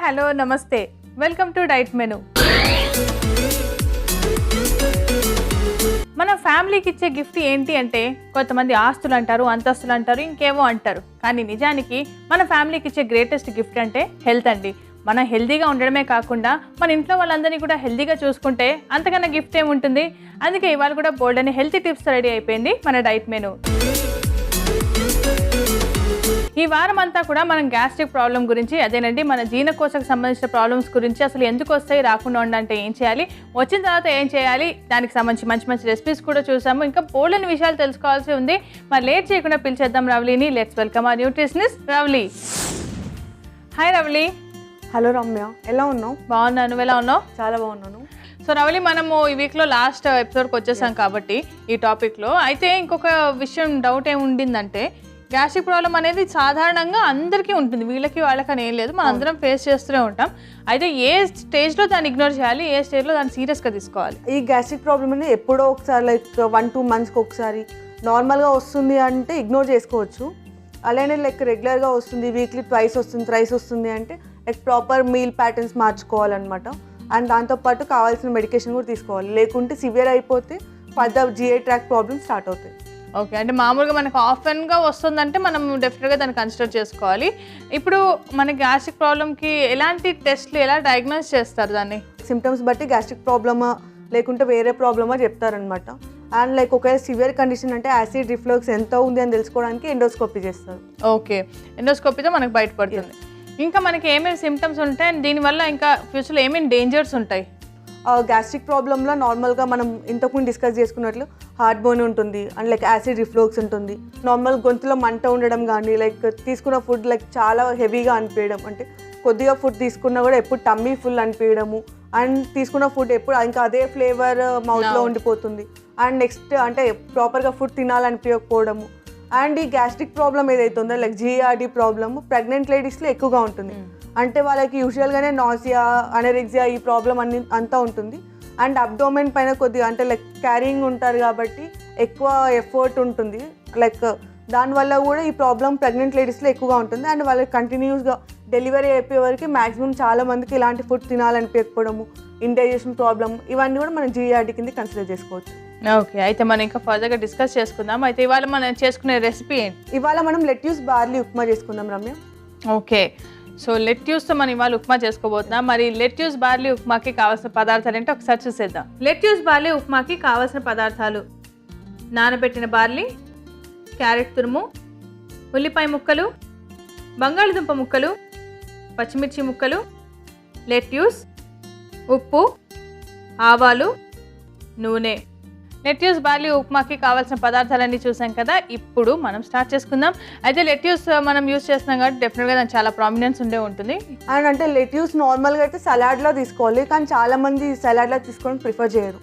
Hello నమస్తే, welcome to diet menu. మన ఫ్యామిలీకి ఇచ్చే గిఫ్ట్ ఏంటి అంటే కొంతమంది ఆస్తులు అంటారు, అంతస్తులు అంటారు, ఇంకేవో అంటారు. కానీ నిజానికి మన ఫ్యామిలీకి ఇచ్చే గ్రేటెస్ట్ గిఫ్ట్ అంటే హెల్త్ అండి. మనం హెల్తీగా ఉండడమే కాకుండా మన ఇంట్లో వాళ్ళందరినీ కూడా హెల్తీగా చూసుకుంటే అంతకన్నా గిఫ్ట్ ఏముంటుంది. అందుకే ఇవాళ కూడా బోల్డ్ అనే హెల్తీ టిప్స్ రెడీ అయిపోయింది మన డైట్ మెను. ఈ వారం అంతా కూడా మనం గ్యాస్ట్రిక్ ప్రాబ్లం గురించి, అదేనండి మన జీర్ణకోశకు సంబంధించిన ప్రాబ్లమ్స్ గురించి, అసలు ఎందుకు వస్తాయి, రాకుండా ఉండాలంటే ఏం చేయాలి, వచ్చిన తర్వాత ఏం చేయాలి, దానికి సంబంధించి మంచి మంచి రెసిపీస్ కూడా చూసాము. ఇంకా బోల్డని విషయాలు తెలుసుకోవాల్సి ఉంది. మరి లేట్ చేయకుండా పిలిచేద్దాం రవలీని. Let's welcome our nutritionist Ravali. Hi Ravali. Hello Ramya, ఎలా ఉన్నావు? బాగున్నాను, నువ్వు ఎలా ఉన్నావు? చాలా బాగున్నాను. సో రవలి, మనము ఈ వీక్లో లాస్ట్ ఎపిసోడ్కి వచ్చేసాం కాబట్టి ఈ టాపిక్లో అయితే ఇంకొక విషయం డౌట్ ఏముండిందంటే, గ్యాస్ట్రిక్ ప్రాబ్లం అనేది సాధారణంగా అందరికీ ఉంటుంది, వీళ్ళకి వాళ్ళకని ఏం లేదు, మనం అందరం ఫేస్ చేస్తూనే ఉంటాం. అయితే ఏ స్టేజ్లో దాన్ని ఇగ్నోర్ చేయాలి, ఏ స్టేజ్లో దాన్ని సీరియస్గా తీసుకోవాలి? ఈ గ్యాస్ట్రిక్ ప్రాబ్లమ్ అనేది ఎప్పుడో ఒకసారి, లైక్ 1-2 మంత్స్కి ఒకసారి నార్మల్గా వస్తుంది అంటే ఇగ్నోర్ చేసుకోవచ్చు. అలానే లైక్ రెగ్యులర్గా వస్తుంది, వీక్లీ ట్వైస్ వస్తుంది, థ్రైస్ వస్తుంది అంటే లైక్ ప్రాపర్ మీల్ ప్యాటర్న్స్ మార్చుకోవాలన్నమాట. అండ్ దాంతోపాటు కావాల్సిన మెడికేషన్ కూడా తీసుకోవాలి. లేకుంటే సివియర్ అయిపోతే further GI track problems start అవుతాయి. ఓకే, అంటే మామూలుగా మనకు ఆఫెన్గా వస్తుందంటే మనం డెఫినెట్గా దాన్ని కన్సిడర్ చేసుకోవాలి. ఇప్పుడు మన గ్యాస్ట్రిక్ ప్రాబ్లమ్కి ఎలాంటి టెస్ట్లు, ఎలా డయాగ్నోస్ చేస్తారు దాన్ని? సిమ్టమ్స్ బట్టి గ్యాస్ట్రిక్ ప్రాబ్లమా లేకుంటే వేరే ప్రాబ్లమా చెప్తారనమాట. అండ్ లైక్ ఒకవేళ సివియర్ కండిషన్ అంటే యాసిడ్ రిఫ్లక్స్ ఎంత ఉంది అని తెలుసుకోవడానికి ఎండోస్కోపీ చేస్తారు. ఓకే, ఎండోస్కోపీతో మనకు బయటపడుతుంది. ఇంకా మనకి ఏమేమి సిమ్టమ్స్ ఉంటాయి అండ్ దీనివల్ల ఇంకా ఫ్యూచర్లో ఏమేమి డేంజర్స్ ఉంటాయి? గ్యాస్ట్రిక్ ప్రాబ్లంలో నార్మల్గా మనం ఇంతకుముందు డిస్కస్ చేసుకున్నట్లు హార్ట్ బర్న్ ఉంటుంది, అండ్ లైక్ యాసిడ్ రిఫ్లక్స్ ఉంటుంది. నార్మల్ గొంతులో మంట ఉండడం కానీ, లైక్ తీసుకున్న ఫుడ్ లైక్ చాలా హెవీగా అనిపించడం, అంటే కొద్దిగా ఫుడ్ తీసుకున్నా కూడా ఎప్పుడు టమ్మీ ఫుల్ అనిపించడము, అండ్ తీసుకున్న ఫుడ్ ఎప్పుడు ఇంకా అదే ఫ్లేవర్ మౌత్లో ఉండిపోతుంది. అండ్ నెక్స్ట్ అంటే ప్రాపర్గా ఫుడ్ తినాలనిపించకపోవడము. అండ్ ఈ గ్యాస్ట్రిక్ ప్రాబ్లం ఏదైతే ఉందో లైక్ GERD ప్రాబ్లమ్ ప్రెగ్నెంట్ లేడీస్లో ఎక్కువగా ఉంటుంది. అంటే వాళ్ళకి యూజువల్గానే నాసియా, అనరెక్సియా ఈ ప్రాబ్లం అంతా ఉంటుంది. అండ్ అబ్డోమెన్ పైన కొద్దిగా అంటే లైక్ క్యారింగ్ ఉంటారు కాబట్టి ఎక్కువ ఎఫర్ట్ ఉంటుంది. లైక్ దానివల్ల కూడా ఈ ప్రాబ్లం ప్రెగ్నెంట్ లేడీస్లో ఎక్కువగా ఉంటుంది. అండ్ వాళ్ళకి కంటిన్యూస్గా డెలివరీ అయిపోయే వరకు మ్యాక్సిమం చాలా మందికి ఇలాంటి ఫుడ్ తినాలనిపించకపోవడము, ఇండైజెషన్ ప్రాబ్లం, ఇవన్నీ కూడా మనం GERD కింద కన్సిడర్ చేసుకోవచ్చు. ఓకే, అయితే మనం ఇంకా ఫర్దర్గా డిస్కస్ చేసుకుందాం. అయితే ఇవాళ మనం చేసుకునే రెసిపీ ఏంటి? ఇవాళ మనం లెట్యూస్ బార్లీ ఉప్మా చేసుకుందాం రమ్య. ఓకే, సో లెట్యూస్తో మనం ఇవాళ ఉప్మా చేసుకోబోతున్నాం. మరి లెట్యూస్ బార్లీ ఉప్మాకి కావాల్సిన పదార్థాలు ఏంటో ఒకసారి చూసేద్దాం. లెట్యూస్ బార్లీ ఉప్మాకి కావాల్సిన పదార్థాలు: నానబెట్టిన బార్లీ, క్యారెట్ తురుము, ఉల్లిపాయ ముక్కలు, బంగాళదుంప ముక్కలు, పచ్చిమిర్చి ముక్కలు, లెట్యూస్, ఉప్పు, ఆవాలు, నూనె. లెట్యూస్ బార్లీ ఉప్మాకి కావాల్సిన పదార్థాలన్నీ చూసాం కదా, ఇప్పుడు మనం స్టార్ట్ చేసుకుందాం. అయితే లెట్యూస్ మనం యూజ్ చేస్తున్నాం కాబట్టి డెఫినెట్గా దానికి చాలా ప్రామినెన్స్ ఉండే ఉంటుంది. అండ్ అంటే లెట్యూస్ నార్మల్గా అయితే సలాడ్లో తీసుకోవాలి, కానీ చాలామంది సలాడ్లో తీసుకోవడం ప్రిఫర్ చేయరు.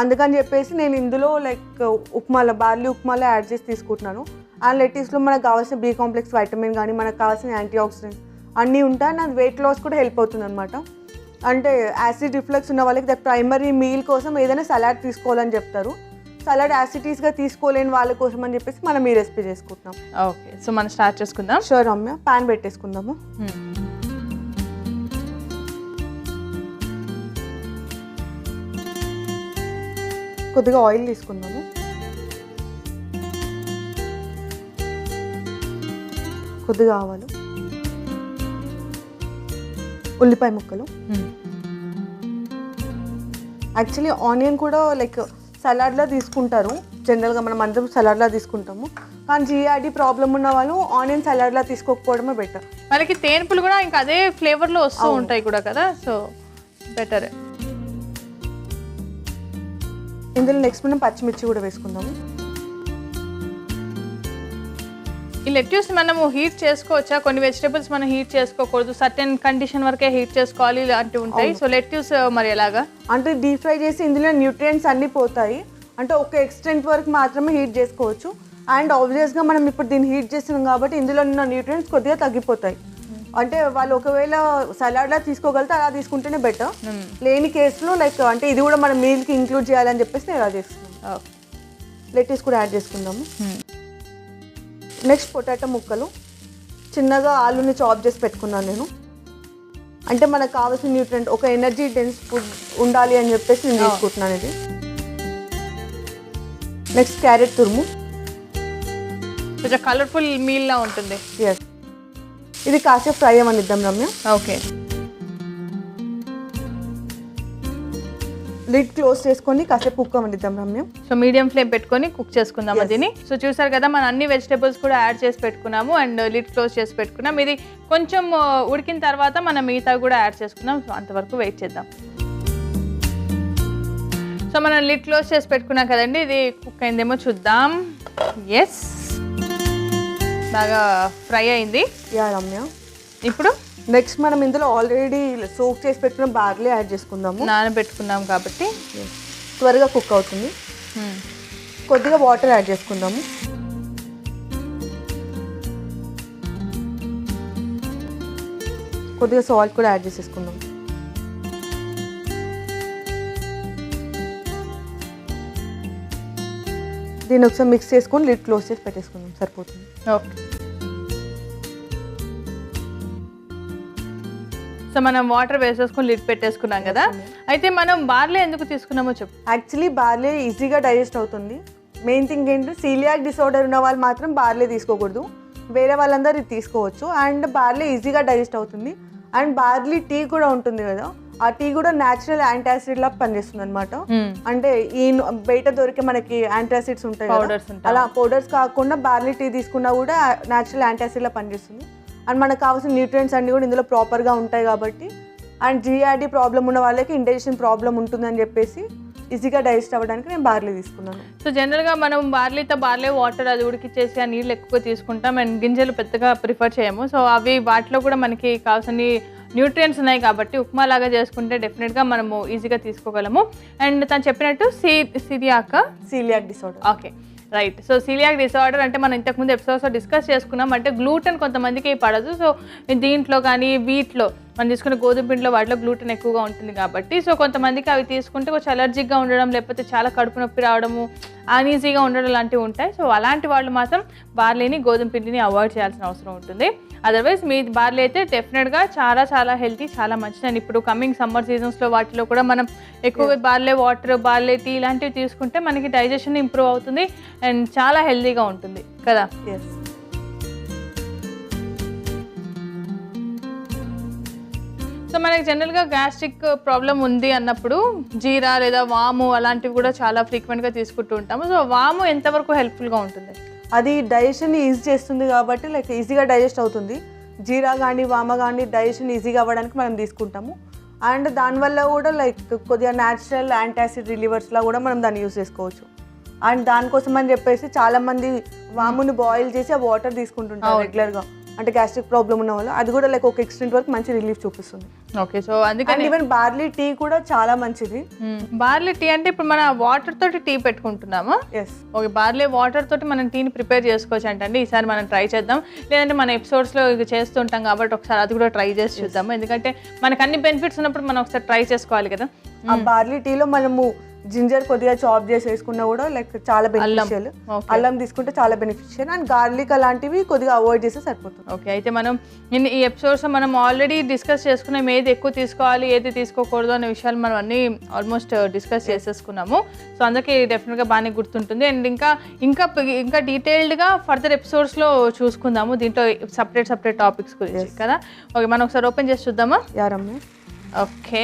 అందుకని చెప్పేసి నేను ఇందులో లైక్ ఉప్మాలో, బార్లీ ఉప్మాలో యాడ్ చేసి తీసుకుంటున్నాను. అండ్ లెట్యూస్లో మనకు కావాల్సిన B కాంప్లెక్స్ వైటమిన్ కానీ, మనకు కావాల్సిన యాంటీ ఆక్సిడెంట్స్ అన్నీ ఉంటాయి. అండ్ అది వెయిట్ లాస్ కూడా హెల్ప్ అవుతుంది అనమాట. అంటే యాసిడ్ రిఫ్లక్స్ ఉన్న వాళ్ళకి ప్రైమరీ మీల్ కోసం ఏదైనా సలాడ్ తీసుకోవాలని చెప్తారు. సలాడ్ యాసిటీస్గా తీసుకోలేని వాళ్ళ కోసం అని చెప్పేసి మనం ఈ రెసిపీ చేసుకుంటున్నాం. ఓకే, సో మనం స్టార్ట్ చేసుకుందాం. షూర్ రమ్య, ప్యాన్ పెట్టేసుకుందాము. కొద్దిగా ఆయిల్ తీసుకుందాము. కొద్దిగా ఆవాలు, ఉల్లిపాయ ముక్కలు. యాక్చువల్లీ ఆనియన్ కూడా లైక్ సలాడ్లో తీసుకుంటారు, జనరల్గా మనం అందరం సలాడ్లా తీసుకుంటాము. కానీ GERD ప్రాబ్లం ఉన్న వాళ్ళు ఆనియన్ సలాడ్లా తీసుకోకపోవడమే బెటర్. మనకి తేనుపులు కూడా ఇంకా అదే ఫ్లేవర్లో వస్తూ ఉంటాయి కూడా కదా, సో బెటర్. ఇందులో నెక్స్ట్ మనం పచ్చిమిర్చి కూడా వేసుకుందాము. ఈ లెట్యూస్ మనము హీట్ చేసుకోవచ్చా? కొన్ని వెజిటేబుల్స్ మనం హీట్ చేసుకోకూడదు, సర్టెన్ కండిషన్ వరకే హీట్ చేసుకోవాలి ఇలాంటివి ఉంటాయి. సో లెట్యూస్ మరి ఎలాగా? అంటే డీప్ ఫ్రై చేసి ఇందులో న్యూట్రియంట్స్ అన్నీ పోతాయి. అంటే ఒక ఎక్స్టెంట్ వరకు మాత్రమే హీట్ చేసుకోవచ్చు. అండ్ ఆబ్వియస్గా మనం ఇప్పుడు దీన్ని హీట్ చేస్తున్నాం కాబట్టి ఇందులో ఉన్న న్యూట్రియంట్స్ కొద్దిగా తగ్గిపోతాయి. అంటే వాళ్ళు ఒకవేళ సలాడ్లా తీసుకోగలితే అలా తీసుకుంటేనే బెటర్. లేని కేసులో లైక్ అంటే ఇది కూడా మనం మీల్కి ఇంక్లూడ్ చేయాలని చెప్పేసి నేను అలా చేస్తున్నాను. లెట్యూస్ కూడా యాడ్ చేసుకుందాము. నెక్స్ట్ పొటాటో ముక్కలు చిన్నగా ఆలుని చాప్ చేసి పెట్టుకున్నాను నేను. అంటే మనకు కావాల్సిన న్యూట్రియంట్ ఒక ఎనర్జీ డెన్స్ ఫుడ్ ఉండాలి అని చెప్పేసి నేను తీసుకుంటున్నాను ఇది. నెక్స్ట్ క్యారెట్ తురుము, కొంచెం కలర్ఫుల్ మీల్ లా ఉంటుంది. ఎస్, ఇది కాసేపు ఫ్రై అవ్వనిద్దాం రమ్య. ఓకే, లిడ్ క్లోజ్ చేసుకొని కాసేపు కుక్ అవ్వనిద్దాం రమ్య. సో మీడియం ఫ్లేమ్ పెట్టుకొని కుక్ చేసుకుందాం దీన్ని. సో చూసారు కదా మనం అన్ని వెజిటేబుల్స్ కూడా యాడ్ చేసి పెట్టుకున్నాము అండ్ లిడ్ క్లోజ్ చేసి పెట్టుకున్నాం. ఇది కొంచెం ఉడికిన తర్వాత మనం మిగతా కూడా యాడ్ చేసుకుందాం. సో అంతవరకు వెయిట్ చేద్దాం. సో మనం లిడ్ క్లోజ్ చేసి పెట్టుకున్నాం కదండి, ఇది కుక్ అయిందేమో చూద్దాం. ఎస్, బాగా ఫ్రై అయింది. యా రమ్య. ఇప్పుడు నెక్స్ట్ మనం ఇందులో ఆల్రెడీ సోక్ చేసి పెట్టుకున్న బార్లీ యాడ్ చేసుకుందాము. నానబెట్టుకున్నాం కాబట్టి త్వరగా కుక్ అవుతుంది. కొద్దిగా వాటర్ యాడ్ చేసుకుందాము. కొద్దిగా సాల్ట్ కూడా యాడ్ చేసేసుకుందాం. దీన్ని ఒకసారి మిక్స్ చేసుకొని లిడ్ క్లోజ్ చేసి పెట్టేసుకుందాం, సరిపోతుంది. ఓకే, సో మనం వాటర్ వేసేసుకొని లిడ్ పెట్టేసుకున్నాం కదా. అయితే మనం బార్లీ ఎందుకు తీసుకున్నామో చెప్పు. యాక్చువల్లీ బార్లీ ఈజీగా డైజెస్ట్ అవుతుంది. మెయిన్ థింగ్ ఏంటంటే సీలియాక్ డిసార్డర్ ఉన్న వాళ్ళు మాత్రం బార్లీ తీసుకోకూడదు, వేరే వాళ్ళందరూ ఇది తీసుకోవచ్చు. అండ్ బార్లీ ఈజీగా డైజెస్ట్ అవుతుంది. అండ్ బార్లీ టీ కూడా ఉంటుంది కదా, ఆ టీ కూడా న్యాచురల్ యాంటాసిడ్ లా పనిచేస్తుంది అనమాట. అంటే ఈ బయట దొరికే మనకి యాంటాసిడ్స్ ఉంటాయి కదా, అలా పౌడర్స్ కాకుండా బార్లీ టీ తీసుకున్నా కూడా న్యాచురల్ యాంటాసిడ్ లా పనిచేస్తుంది. అండ్ మనకు కావాల్సిన న్యూట్రియంట్స్ అన్ని కూడా ఇందులో ప్రాపర్గా ఉంటాయి కాబట్టి. అండ్ జిఆర్డీ ప్రాబ్లం ఉన్న వాళ్ళకి ఇండైజెషన్ ప్రాబ్లం ఉంటుందని చెప్పేసి ఈజీగా డైజెస్ట్ అవ్వడానికి నేను బార్లీ తీసుకున్నాను. సో జనరల్గా మనం బార్లీ వాటర్ అది ఉడికిచ్చేసి ఆ నీళ్ళు ఎక్కువ తీసుకుంటాం అండ్ గింజలు పెద్దగా ప్రిఫర్ చేయము. సో అవి వాటిలో కూడా మనకి కావాల్సిన న్యూట్రియంట్స్ ఉన్నాయి కాబట్టి ఉప్మా లాగా చేసుకుంటే డెఫినెట్గా మనము ఈజీగా తీసుకోగలము. అండ్ తను చెప్పినట్టు coeliac disorder. Okay, right. So coeliac disorder అంటే మనం ఇంతకుముందు ఎపిసోడ్స్లో డిస్కస్ చేసుకున్నాం. అంటే గ్లూటెన్ కొంతమందికి పడదు. సో దీంట్లో కానీ వీటిలో మనం తీసుకునే గోధుమ పిండిలో వాటిలో గ్లూటెన్ ఎక్కువగా ఉంటుంది కాబట్టి సో కొంతమందికి అవి తీసుకుంటే కొంచెం అలర్జిక్గా ఉండడం, లేకపోతే చాలా కడుపు నొప్పి రావడము, అన్ఈజీగా ఉండడం లాంటివి ఉంటాయి. సో అలాంటి వాళ్ళు మాత్రం బార్లీని, గోధుమ పిండిని అవాయిడ్ చేయాల్సిన అవసరం ఉంటుంది. అదర్వైజ్ మీ బార్లీ అయితే డెఫినెట్గా చాలా చాలా హెల్తీ, చాలా మంచిది. అండ్ ఇప్పుడు కమింగ్ సమ్మర్ సీజన్స్లో వాటిలో కూడా మనం ఎక్కువగా బార్లీ వాటర్, బార్లీ టీ ఇలాంటివి తీసుకుంటే మనకి డైజెషన్ ఇంప్రూవ్ అవుతుంది అండ్ చాలా హెల్తీగా ఉంటుంది కదా. ఎస్. సో మనకి జనరల్గా గ్యాస్ట్రిక్ ప్రాబ్లం ఉంది అన్నప్పుడు జీరా లేదా వాము అలాంటివి కూడా చాలా ఫ్రీక్వెంట్గా తీసుకుంటూ ఉంటాము. సో వాము ఎంతవరకు హెల్ప్ఫుల్గా ఉంటుంది? అది డైజెషన్ ఈజీ చేస్తుంది కాబట్టి లైక్ ఈజీగా డైజెస్ట్ అవుతుంది. జీరా కానీ వామ కానీ డైజెషన్ ఈజీగా అవ్వడానికి మనం తీసుకుంటాము. అండ్ దానివల్ల కూడా లైక్ కొద్దిగా న్యాచురల్ యాంటాసిడ్ రిలీవర్స్లా కూడా మనం దాన్ని యూజ్ చేసుకోవచ్చు. అండ్ దానికోసం అని చెప్పేసి చాలామంది వాముని బాయిల్ చేసి ఆ వాటర్ తీసుకుంటుంటారు రెగ్యులర్గా. అంటే గ్యాస్ట్రిక్ ప్రాబ్లం ఉన్న వాళ్ళు అది కూడా లైక్ ఒక ఎక్స్టెంట్ వరకు మంచి రిలీఫ్ చూపిస్తుంది. ఓకే, సో అందుకని ఈవెన్ బార్లీ టీ కూడా చాలా మంచిది. బార్లీ టీ అంటే ఇప్పుడు మన వాటర్ తోటి టీ పెట్టుకుంటున్నామా? ఎస్. ఓకే, బార్లీ వాటర్ తోటి మనం టీని ప్రిపేర్ చేసుకోవచ్చు అంటే ఈసారి మనం ట్రై చేద్దాం. లేదంటే మన ఎపిసోడ్స్లో ఇది చేస్తుంటాం కాబట్టి ఒకసారి అది కూడా ట్రై చేసి చూద్దాము. ఎందుకంటే మనకు అన్ని బెనిఫిట్స్ ఉన్నప్పుడు మనం ఒకసారి ట్రై చేసుకోవాలి కదా. ఆ బార్లీ టీలో మనము జింజర్ కొద్దిగా చాప్ చేసి వేసుకున్నా కూడా లైక్ చాలా బెనిఫిషియల్. అల్లం తీసుకుంటే చాలా బెనిఫిషియల్. అండ్ గార్లిక్ అలాంటివి కొద్దిగా అవాయిడ్ చేస్తే సరిపోతుంది. ఓకే, అయితే మనం ఈ ఎపిసోడ్స్ మనం ఆల్రెడీ డిస్కస్ చేసుకున్నాం. ఏది ఎక్కువ తీసుకోవాలి, ఏది తీసుకోకూడదు అనే విషయాలు మనం అన్ని ఆల్మోస్ట్ డిస్కస్ చేసేసుకున్నాము. సో అందుకే డెఫినెట్గా బాగానే గుర్తుంటుంది. అండ్ ఇంకా డీటెయిల్డ్గా ఫర్దర్ ఎపిసోడ్స్లో చూసుకుందాము దీంట్లో సపరేట్ టాపిక్స్ గురించి కదా. ఓకే, మనం ఒకసారి ఓపెన్ చేసి చూద్దామా? యా రమ్య. ఓకే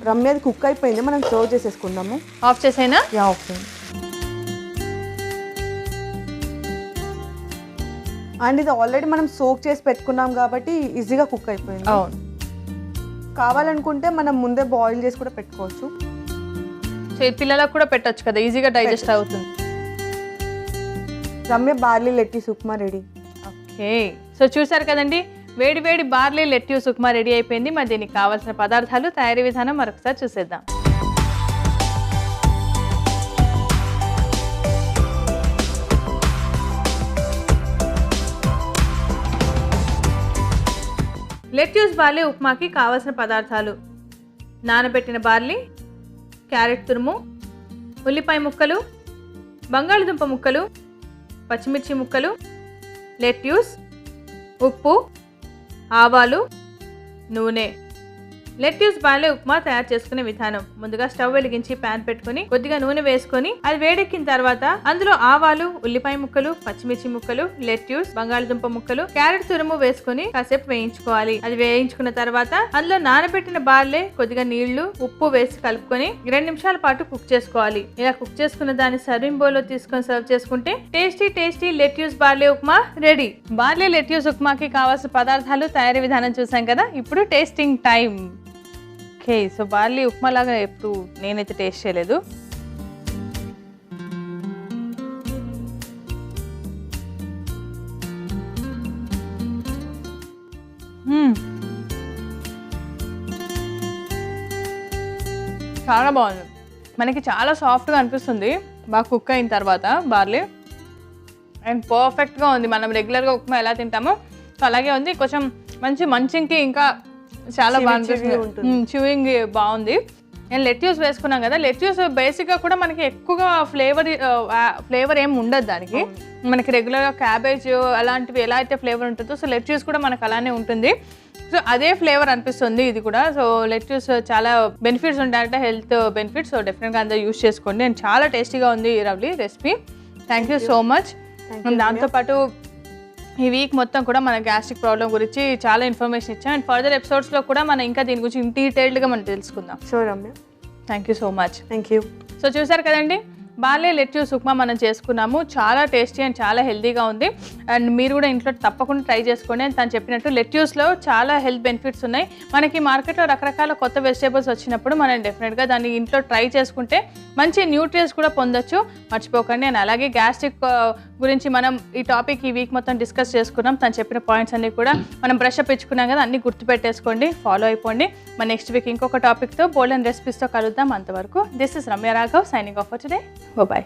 రమ్య, అది కుక్ అయిపోయింది, మనం సర్వ్ చేసేసుకుందాము. ఆఫ్ చేసేనా? యా, ఆఫ్ చేయండి. అండ్ ఇది ఆల్రెడీ మనం సోక్ చేసి పెట్టుకున్నాం కాబట్టి ఈజీగా కుక్ అయిపోయింది. అవును, కావాలనుకుంటే మనం ముందే బాయిల్ చేసి కూడా పెట్టుకోవచ్చు. సో పిల్లలకు కూడా పెట్టచ్చు కదా, ఈజీగా డైజెస్ట్ అవుతుంది. Ramya, barley lettuce upma ready. Okay, so చూసారు కదండి, వేడి బార్లీ లెట్యూస్ ఉప్మా రెడీ అయిపోయింది. మరి దీనికి కావాల్సిన పదార్థాలు, తయారీ విధానం మరొకసారి చూసేద్దాం. లెట్యూస్ బార్లీ ఉప్మాకి కావలసిన పదార్థాలు: నానబెట్టిన బార్లీ, క్యారెట్ తురుము, ఉల్లిపాయ ముక్కలు, బంగాళదుంప ముక్కలు, పచ్చిమిర్చి ముక్కలు, లెట్యూస్, ఉప్పు, ఆవాలు, నూనె. లెట్యూస్ బార్లీ ఉప్మా తయారు చేసుకునే విధానం: ముందుగా స్టవ్ వెలిగించి ప్యాన్ పెట్టుకుని కొద్దిగా నూనె వేసుకొని అది వేడెక్కిన తర్వాత అందులో ఆవాలు, ఉల్లిపాయ ముక్కలు, పచ్చిమిర్చి ముక్కలు, లెట్యూస్, బంగాళదుంప ముక్కలు, క్యారెట్ తురుము వేసుకొని కాసేపు వేయించుకోవాలి. అది వేయించుకున్న తర్వాత అందులో నానబెట్టిన బార్లీ, కొద్దిగా నీళ్లు, ఉప్పు వేసి కలుపుకొని 2 నిమిషాల పాటు కుక్ చేసుకోవాలి. ఇలా కుక్ చేసుకున్న దాన్ని సర్వింగ్ బౌల్ లో తీసుకొని సర్వ్ చేసుకుంటే tasty lettuce barley upma ready. Barley lettuce ఉప్మాకి కావాల్సిన పదార్థాలు, తయారీ విధానం చూసాం కదా. ఇప్పుడు tasting time. Okay, so barley upma లాగా ఎప్పుడు నేనైతే టేస్ట్ చేయలేదు. చాలా బాగుంది. మనకి చాలా సాఫ్ట్గా అనిపిస్తుంది బాగా కుక్ అయిన తర్వాత బార్లీ. అండ్ పర్ఫెక్ట్గా ఉంది. మనం రెగ్యులర్గా ఉప్మా ఎలా తింటామో సో అలాగే ఉంది. కొంచెం మంచి మంచింగ్కి ఇంకా చాలా బాగా అనిపిస్తుంది. చూయింగ్ బాగుంది. నేను లెట్యూస్ వేసుకున్నాం కదా. లెట్యూస్ బేసిక్గా కూడా మనకి ఎక్కువగా ఫ్లేవర్ ఏమి ఉండదు దానికి. మనకి రెగ్యులర్గా క్యాబేజ్ అలాంటివి ఎలా అయితే ఫ్లేవర్ ఉంటుందో సో లెట్యూస్ కూడా మనకు అలానే ఉంటుంది. సో అదే ఫ్లేవర్ అనిపిస్తుంది ఇది కూడా. సో లెట్యూస్ చాలా బెనిఫిట్స్ ఉంటాయంటే, హెల్త్ బెనిఫిట్స్. సో డెఫినెట్గా అందరూ యూస్ చేసుకోండి. అండ్ చాలా టేస్టీగా ఉంది ఈ రవ్లీ recipe. Thank you so much. దాంతోపాటు ఈ వీక్ మొత్తం కూడా మన గ్యాస్ట్రిక్ ప్రాబ్లం గురించి చాలా ఇన్ఫర్మేషన్ ఇచ్చాం. అండ్ ఫర్దర్ ఎపిసోడ్స్లో కూడా మనం ఇంకా దీని గురించి డీటెయిల్డ్గా మనం తెలుసుకుందాం. Sure Ramya. Thank you so much. Thank you. So చూసారు కదండి, బార్లీ లెట్యూస్ ఉప్మా మనం చేసుకున్నాము. చాలా టేస్టీ అండ్ చాలా హెల్తీగా ఉంది. అండ్ మీరు కూడా ఇంట్లో తప్పకుండా ట్రై చేసుకోండి. అని తను చెప్పినట్టు లెట్యూస్లో చాలా హెల్త్ బెనిఫిట్స్ ఉన్నాయి. మనకి మార్కెట్లో రకరకాల కొత్త వెజిటేబుల్స్ వచ్చినప్పుడు మనం డెఫినెట్గా దాన్ని ఇంట్లో ట్రై చేసుకుంటే మంచి న్యూట్రియన్స్ కూడా పొందొచ్చు. మర్చిపోకండి. అండ్ అలాగే గ్యాస్ట్రిక్ గురించి మనం ఈ టాపిక్ ఈ వీక్ మొత్తం డిస్కస్ చేసుకున్నాం. తను చెప్పిన పాయింట్స్ అన్నీ కూడా మనం బ్రష్ అప్ ఇచ్చుకున్నాం కదా, అన్నీ గుర్తుపెట్టేసుకోండి, ఫాలో అయిపోండి. మన నెక్స్ట్ వీక్ ఇంకొక టాపిక్తో బోల్డ్ అండ్ రెసిపీస్తో కలుద్దాం. అంతవరకు this is Ramya Raghav signing off for today. Bye-bye.